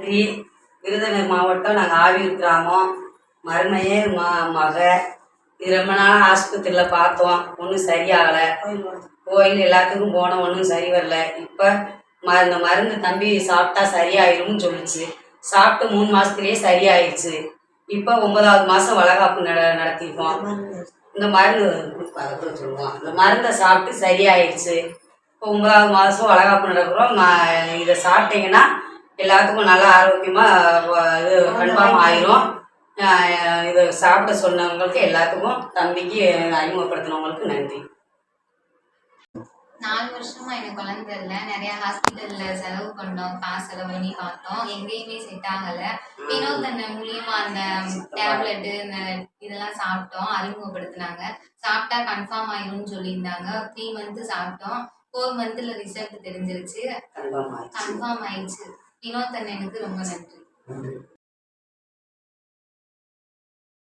நன்றி. விருதுநகர் மாவட்டம், நாங்கள் ஆவியூர் கிராமம். மருமையே மக. இது ரொம்ப நாள் ஆஸ்பத்திரியில் பார்த்தோம், ஒன்றும் சரியாகலை. கோயில் எல்லாத்துக்கும் போனோம், ஒன்றும் சரி வரல. இப்போ இந்த மருந்து தம்பி சாப்பிட்டா சரியாயிரும்னு சொல்லிச்சு. சாப்பிட்டு 3 மாதத்துலேயே சரியாயிடுச்சு. இப்போ 9வது மாதம் வளகாப்பு நடத்தியிருக்கோம். இந்த மருந்து சொல்லுவோம், இந்த மருந்தை சாப்பிட்டு சரியாயிடுச்சு. இப்போ 9வது மாதம் வளகாப்பு நடக்கிறோம். இதை சாப்பிட்டீங்கன்னா எல்லாத்துக்கும் நல்லா ஆரோக்கியமாக இது கன்ஃபார்ம் ஆயிரும். இதை சாப்பிட சொன்னவங்களுக்கு எல்லாத்துக்கும், தம்பிக்கு அறிமுகப்படுத்தினவங்களுக்கு நன்றி. 4 வருஷமா எனக்கு குழந்தை இல்லை. நிறைய ஹாஸ்பிட்டல்ல செலவு பண்ணோம், காசு செலவு பண்ணி பார்த்தோம், எங்கேயுமே செட் ஆகல. வினோத் அண்ணன் மூலியமா அந்த டேப்லெட்டு இந்த இதெல்லாம் சாப்பிட்டோம், அறிமுகப்படுத்தினாங்க. சாப்பிட்டா கன்ஃபார்ம் ஆயிரும்னு சொல்லியிருந்தாங்க. 3 மந்த் சாப்பிட்டோம். 4 மந்த்ல ரிசல்ட் தெரிஞ்சிருச்சு, கன்ஃபார்ம் ஆயிடுச்சு. வினோத் அண்ணனுக்கு ரொம்ப நன்றி.